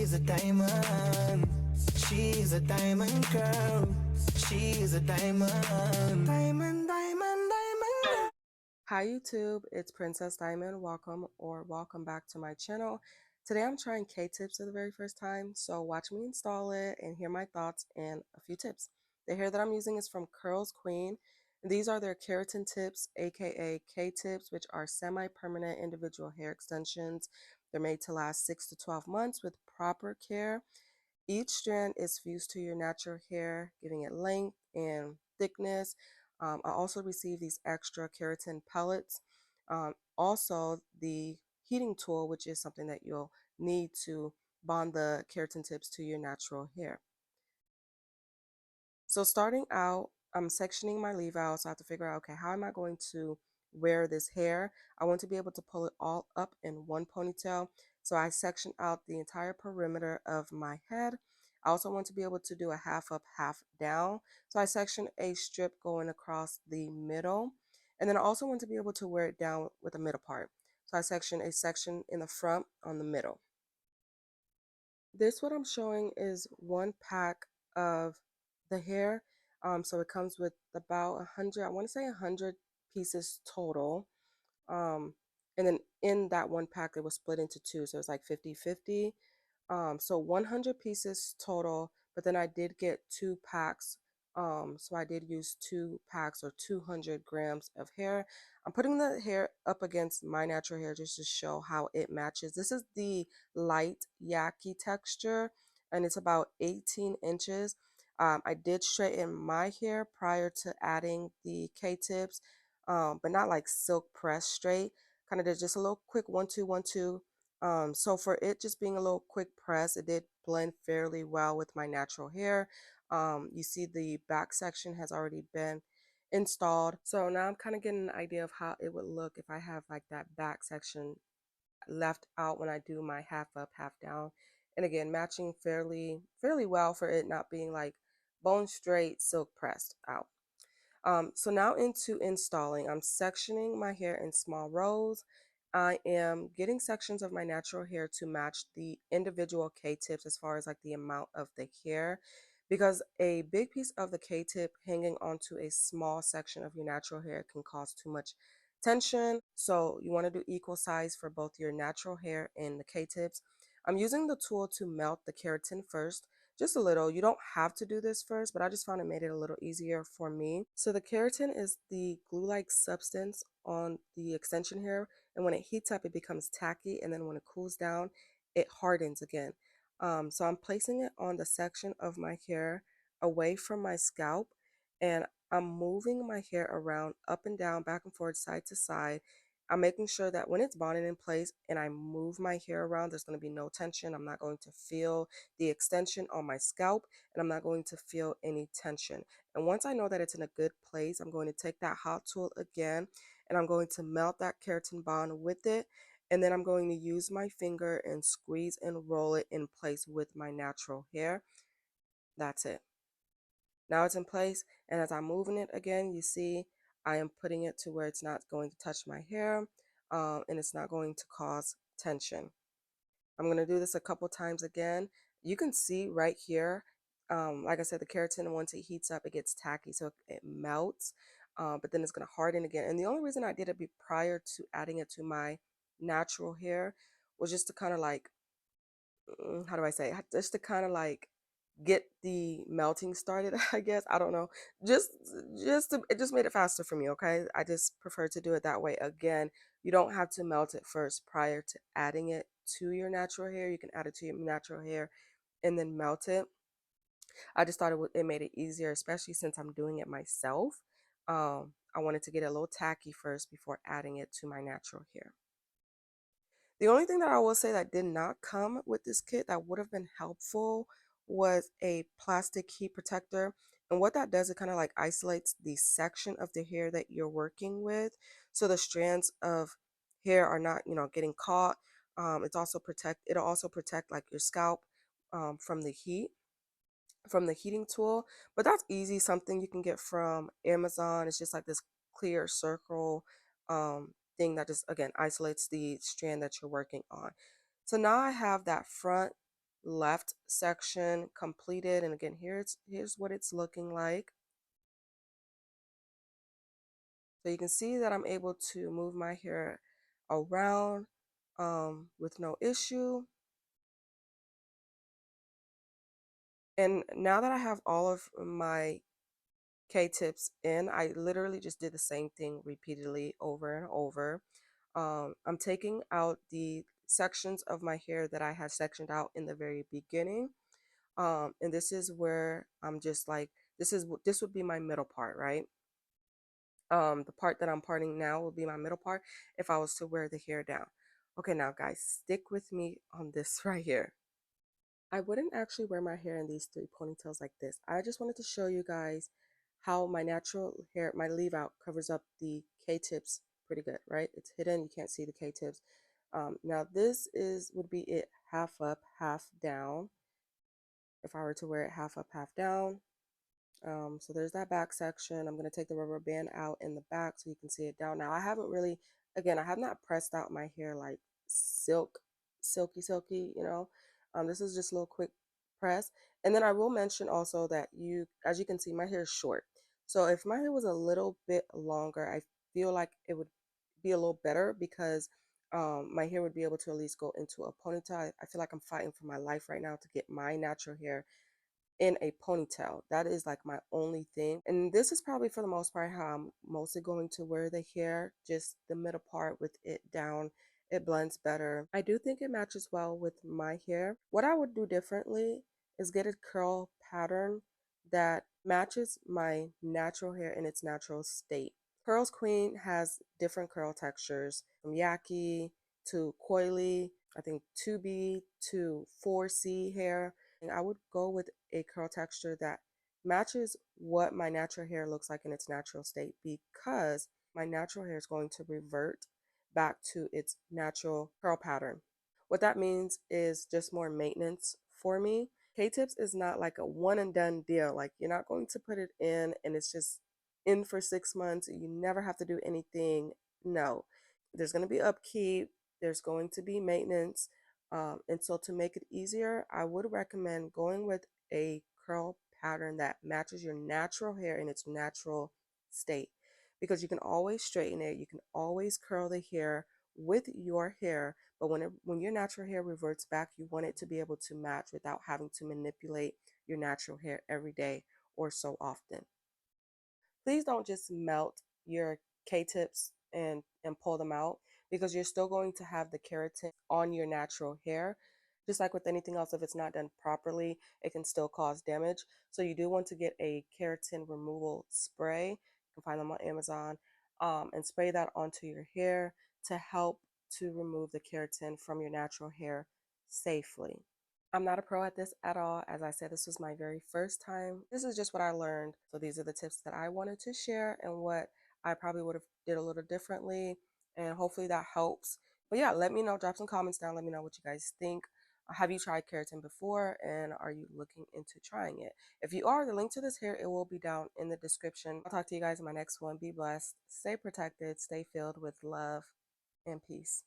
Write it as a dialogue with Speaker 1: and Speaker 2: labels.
Speaker 1: She's a diamond. She's a diamond girl. She's a diamond. Diamond, diamond, diamond.
Speaker 2: Hi YouTube, it's Princess Diamond. Welcome back to my channel. Today I'm trying K-tips for the very first time, so watch me install it and hear my thoughts and a few tips. The hair that I'm using is from CURLSQUEEN. These are their keratin tips, aka K-tips, which are semi-permanent individual hair extensions. They're made to last 6 to 12 months with proper care. Each strand is fused to your natural hair, giving it length and thickness. I also received these extra keratin pellets. Also, the heating tool, which is something that you'll need to bond the keratin tips to your natural hair. So starting out, I'm sectioning my leave out, so I have to figure out, okay, how am I going to wear this hair? I want to be able to pull it all up in one ponytail, so I section out the entire perimeter of my head. I also want to be able to do a half up, half down, so I section a strip going across the middle, and then I also want to be able to wear it down with the middle part. So I section a section in the front on the middle. This what I'm showing is one pack of the hair. So it comes with about 100, I want to say 100 pieces total. Um, and then in that one pack, it was split into two. So it's like 50-50. So 100 pieces total, but then I did get two packs. So I did use two packs or 200 grams of hair. I'm putting the hair up against my natural hair just to show how it matches. This is the light Yaki texture, and it's about 18 inches. I did straighten my hair prior to adding the K-tips, but not like silk press straight. Kind of did just a little quick 1-2, 1-2. So for it just being a little quick press, it did blend fairly well with my natural hair. You see the back section has already been installed. So now I'm kind of getting an idea of how it would look if I have like that back section left out when I do my half up, half down. And again, matching fairly well for it not being like bone straight, silk pressed out. So now into installing, I'm sectioning my hair in small rows. I am getting sections of my natural hair to match the individual K-tips as far as like the amount of the hair, because a big piece of the K-tip hanging onto a small section of your natural hair can cause too much tension. So you want to do equal size for both your natural hair and the K-tips. I'm using the tool to melt the keratin first, just a little. You don't have to do this first, but I just found it made it a little easier for me. So the keratin is the glue-like substance on the extension hair, and when it heats up, it becomes tacky, and then when it cools down, it hardens again. So I'm placing it on the section of my hair away from my scalp, and I'm moving my hair around up and down, back and forth, side to side. I'm making sure that when it's bonded in place and I move my hair around, there's going to be no tension. I'm not going to feel the extension on my scalp, and I'm not going to feel any tension. And once I know that it's in a good place, I'm going to take that hot tool again, and I'm going to melt that keratin bond with it. And then I'm going to use my finger and squeeze and roll it in place with my natural hair. That's it. Now it's in place, and as I'm moving it again, you see I am putting it to where it's not going to touch my hair, and it's not going to cause tension. I'm going to do this a couple times again. You can see right here, like I said, the keratin, once it heats up, it gets tacky, so it melts, but then it's going to harden again. And the only reason I did it prior to adding it to my natural hair was just to kind of like, how do I say, just to kind of like get the melting started, I guess. I don't know. Just it just made it faster for me, okay? I just prefer to do it that way. Again, you don't have to melt it first prior to adding it to your natural hair. You can add it to your natural hair and then melt it. I just thought it made it easier, especially since I'm doing it myself. I wanted to get it a little tacky first before adding it to my natural hair. The only thing that I will say that did not come with this kit that would have been helpful was a plastic heat protector. And what that does, it kind of like isolates the section of the hair that you're working with. So the strands of hair are not, getting caught. It'll also protect like your scalp from the heat, from the heating tool. But that's easy, something you can get from Amazon. It's just like this clear circle thing that just again isolates the strand that you're working on. So now I have that front left section completed. And again, here's what it's looking like. So you can see that I'm able to move my hair around with no issue. And now that I have all of my K-tips in, I literally just did the same thing repeatedly over and over. I'm taking out the sections of my hair that I had sectioned out in the very beginning. And this is where I'm just like, this would be my middle part, right? The part that I'm parting now will be my middle part if I was to wear the hair down. Okay, now guys, stick with me on this right here. I wouldn't actually wear my hair in these three ponytails like this. I just wanted to show you guys how my natural hair, my leave out covers up the K-tips pretty good, right? It's hidden, you can't see the K-tips. Now this would be it half up, half down. If I were to wear it half up, half down. So there's that back section. I'm going to take the rubber band out in the back so you can see it down. Now I haven't really, again, I have not pressed out my hair like silky, you know. This is just a little quick press. And then I will mention also that as you can see, my hair is short. So if my hair was a little bit longer, I feel like it would be a little better because my hair would be able to at least go into a ponytail. I feel like I'm fighting for my life right now to get my natural hair in a ponytail. That is like my only thing. And this is probably for the most part how I'm mostly going to wear the hair, just the middle part with it down. It blends better. I do think it matches well with my hair. What I would do differently is get a curl pattern that matches my natural hair in its natural state. CURLSQUEEN has different curl textures from Yaki to coily, I think 2B to 4C hair. And I would go with a curl texture that matches what my natural hair looks like in its natural state because my natural hair is going to revert back to its natural curl pattern. What that means is just more maintenance for me. K-tips is not like a one and done deal. Like you're not going to put it in and it's just in for 6 months. You never have to do anything. No, there's going to be upkeep. There's going to be maintenance. And so to make it easier, I would recommend going with a curl pattern that matches your natural hair in its natural state because you can always straighten it. You can always curl the hair with your hair, but when your natural hair reverts back, you want it to be able to match without having to manipulate your natural hair every day or so often. Please don't just melt your K-tips and pull them out because you're still going to have the keratin on your natural hair. Just like with anything else, if it's not done properly, it can still cause damage. So you do want to get a keratin removal spray. You can find them on Amazon, and spray that onto your hair to help to remove the keratin from your natural hair safely. I'm not a pro at this at all. As I said, this was my very first time. This is just what I learned. So these are the tips that I wanted to share and what I probably would have did a little differently. And hopefully that helps. But yeah, let me know. Drop some comments down. Let me know what you guys think. Have you tried keratin before and are you looking into trying it? If you are, the link to this hair, it will be down in the description. I'll talk to you guys in my next one. Be blessed, stay protected, stay filled with love and peace.